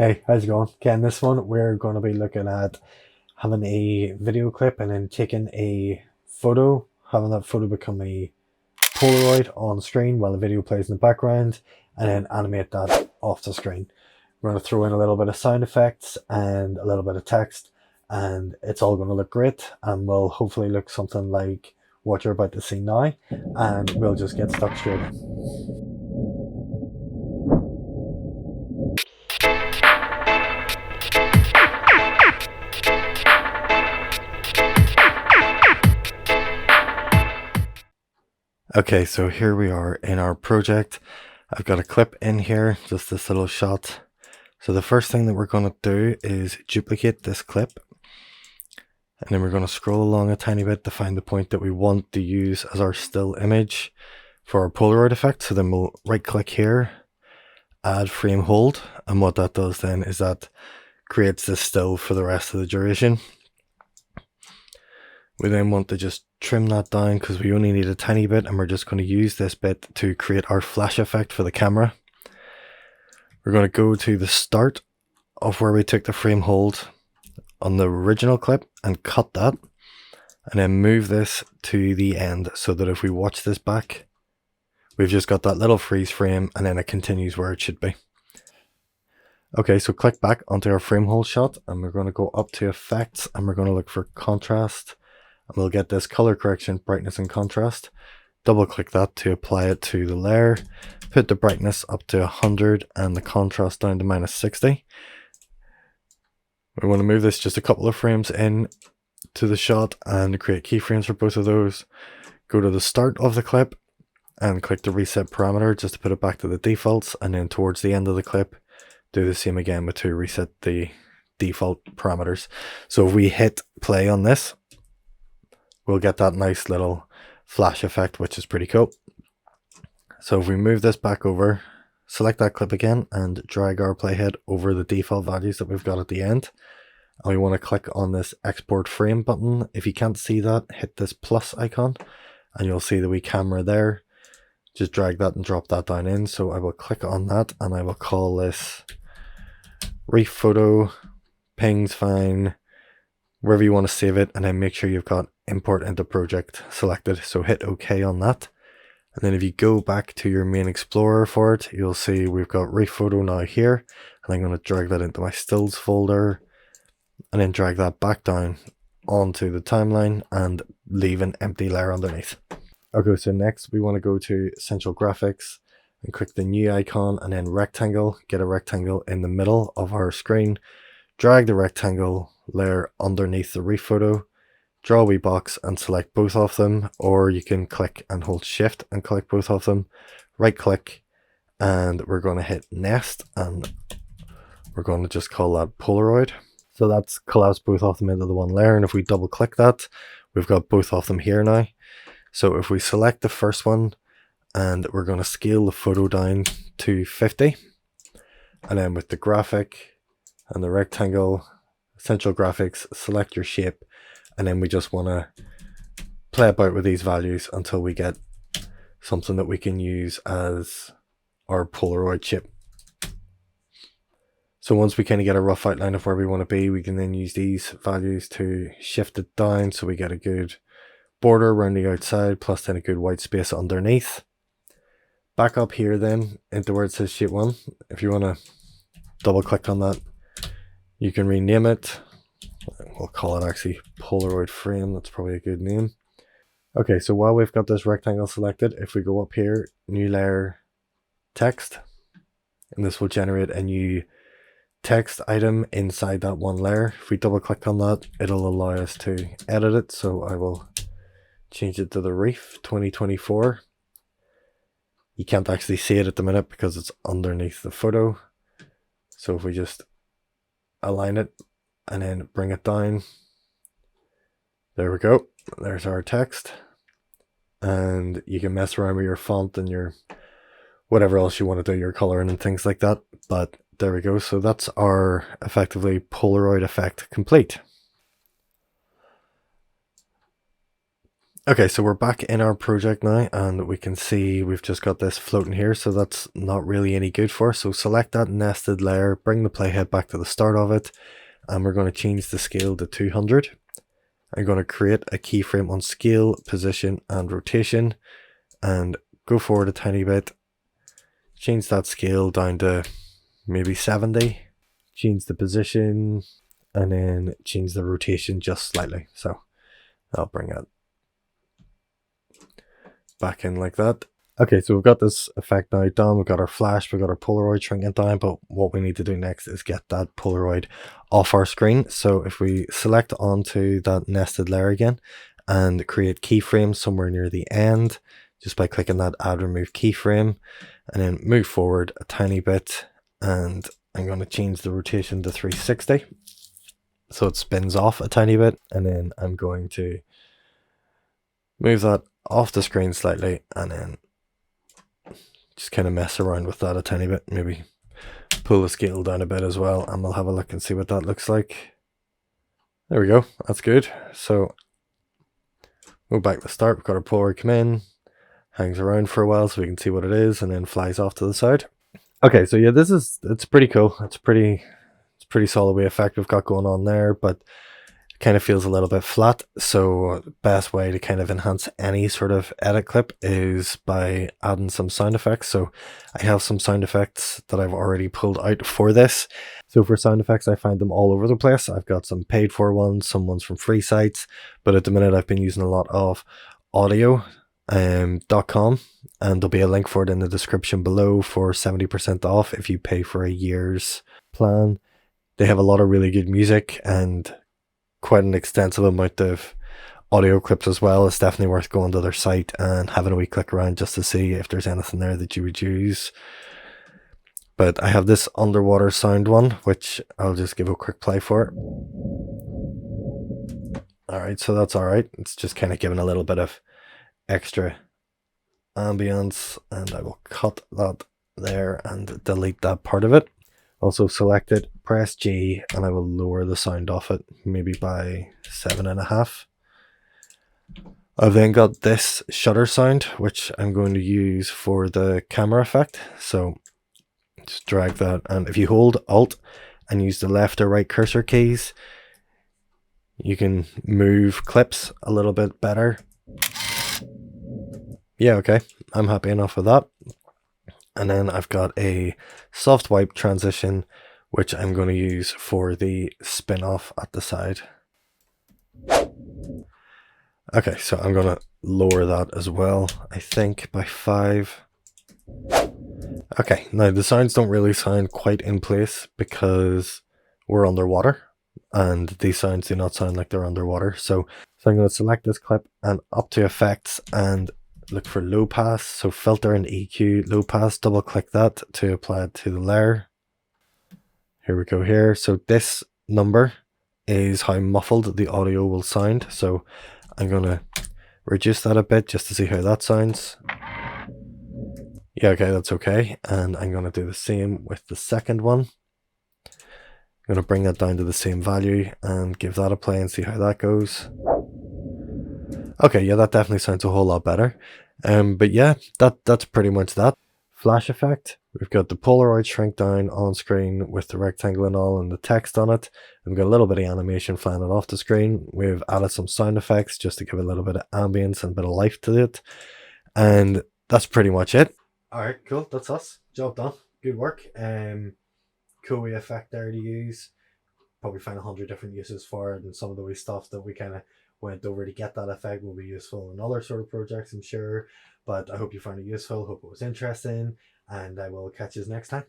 Hey, how's it going? Okay, in this one, we're going to be looking at having a video clip and then taking a photo, having that photo become a Polaroid on screen while the video plays in the background, and then animate that off the screen. We're going to throw in a little bit of sound effects and a little bit of text, and it's all going to look great and will hopefully look something like what you're about to see now, and we'll just get stuck straight in. Okay, so here we are in our project. I've got a clip in here, just this little shot. So the first thing that we're going to do is duplicate this clip. And then we're going to scroll along a tiny bit to find the point that we want to use as our still image for our Polaroid effect. So then we'll right click here, add frame hold. And what that does then is that creates this still for the rest of the duration. We then want to just trim that down because we only need a tiny bit, and we're just going to use this bit to create our flash effect for the camera. We're going to go to the start of where we took the frame hold on the original clip and cut that, and then move this to the end so that if we watch this back, we've just got that little freeze frame and then it continues where it should be. Okay, so click back onto our frame hold shot and we're going to go up to effects and we're going to look for contrast. And we'll get this color correction, brightness and contrast. Double click that to apply it to the layer. Put the brightness up to 100 and the contrast down to -60. We want to move this just a couple of frames in to the shot and create keyframes for both of those. Go to the start of the clip and click the reset parameter just to put it back to the defaults, and then towards the end of the clip do the same again but to reset the default parameters. So if we hit play on this, we'll get that nice little flash effect, which is pretty cool. So if we move this back over, select that clip again and drag our playhead over the default values that we've got at the end. And we want to click on this export frame button. If you can't see that, hit this plus icon and you'll see the wee camera there. Just drag that and drop that down in. So I will click on that and I will call this Reef Photo, ping's fine, wherever you want to save it, and then make sure you've got import into project selected. So hit OK on that. And then if you go back to your main explorer for it, you'll see we've got Reef Photo now here. And I'm going to drag that into my stills folder and then drag that back down onto the timeline and leave an empty layer underneath. Okay, so next we want to go to Essential Graphics and click the new icon and then rectangle. Get a rectangle in the middle of our screen. Drag the rectangle layer underneath the Reef Photo. Draw a wee box and select both of them, or you can click and hold shift and click both of them. Right click and we're going to hit nest and we're going to just call that Polaroid. So that's collapsed both of them into the one layer, and if we double click that, we've got both of them here now. So if we select the first one and we're going to scale the photo down to 50, and then with the graphic and the rectangle, Essential Graphics, select your shape, and then we just want to play about with these values until we get something that we can use as our Polaroid chip. So once we kind of get a rough outline of where we want to be, we can then use these values to shift it down so we get a good border around the outside, plus then a good white space underneath. Back up here then into where it says shape 1. If you want to double click on that, you can rename it. We'll call it actually Polaroid frame. That's probably a good name. Okay, so while we've got this rectangle selected, if we go up here, new layer, text, and this will generate a new text item inside that one layer. If we double click on that, it'll allow us to edit it. So I will change it to the Reef 2024. You can't actually see it at the minute because it's underneath the photo. So if we just align it and then bring it down, there we go, there's our text. And you can mess around with your font and your whatever else you want to do, your coloring and things like that, but there we go. So that's our effectively Polaroid effect complete. Okay, so we're back in our project now, and we can see we've just got this floating here, so that's not really any good for us. So select that nested layer, bring the playhead back to the start of it, and we're going to change the scale to 200. I'm going to create a keyframe on scale, position, and rotation, and go forward a tiny bit, change that scale down to maybe 70, change the position, and then change the rotation just slightly. So I'll bring it back in like that. Okay, so we've got this effect now done. We've got our flash, we've got our Polaroid shrinking down, but what we need to do next is get that Polaroid off our screen. So if we select onto that nested layer again and create keyframes somewhere near the end, just by clicking that add remove keyframe, and then move forward a tiny bit, and I'm going to change the rotation to 360 so it spins off a tiny bit, and then I'm going to move that off the screen slightly, and then just kind of mess around with that a tiny bit, maybe pull the scale down a bit as well, and we'll have a look and see what that looks like. There we go, that's good. So go back to the start, we've got our Polaroid come in, hangs around for a while so we can see what it is, and then flies off to the side. Okay, so yeah, it's pretty cool. It's pretty solid way effect we've got going on there, but it kind of feels a little bit flat. So the best way to kind of enhance any sort of edit clip is by adding some sound effects. So I have some sound effects that I've already pulled out for this. So for sound effects, I find them all over the place. I've got some paid for ones, some ones from free sites, but at the minute I've been using a lot of audio.com, and there'll be a link for it in the description below for 70% off if you pay for a year's plan. They have a lot of really good music and quite an extensive amount of audio clips as well. It's definitely worth going to their site and having a wee click around just to see if there's anything there that you would use. But I have this underwater sound one, which I'll just give a quick play for. Alright, so that's alright. It's just kind of giving a little bit of extra ambience, and I will cut that there and delete that part of it. Also select it, press G, and I will lower the sound off it, maybe by 7.5. I've then got this shutter sound, which I'm going to use for the camera effect. So just drag that, and if you hold Alt and use the left or right cursor keys, you can move clips a little bit better. Yeah, okay, I'm happy enough with that. And then I've got a soft wipe transition, which I'm going to use for the spin off at the side. Okay, so I'm going to lower that as well, I think by 5. Okay, now the sounds don't really sound quite in place because we're underwater, and these sounds do not sound like they're underwater. So I'm going to select this clip and up to effects and look for low pass. So filter and EQ, low pass, double click that to apply it to the layer. Here we go here. So this number is how muffled the audio will sound. So I'm going to reduce that a bit just to see how that sounds. Yeah, okay, that's okay. And I'm going to do the same with the second one. I'm going to bring that down to the same value and give that a play and see how that goes. Okay, yeah, that definitely sounds a whole lot better. But yeah, that's pretty much that. Flash effect. We've got the Polaroid shrink down on screen with the rectangle and all and the text on it. We've got a little bit of animation flying it off the screen. We've added some sound effects just to give a little bit of ambience and a bit of life to it. And that's pretty much it. Alright, cool. That's us. Job done. Good work. Cool wee effect there to use. Probably find 100 different uses for it, and some of the wee stuff that we kind of went over to get that effect will be useful in other sort of projects, I'm sure. But I hope you found it useful, hope it was interesting, and I will catch you next time.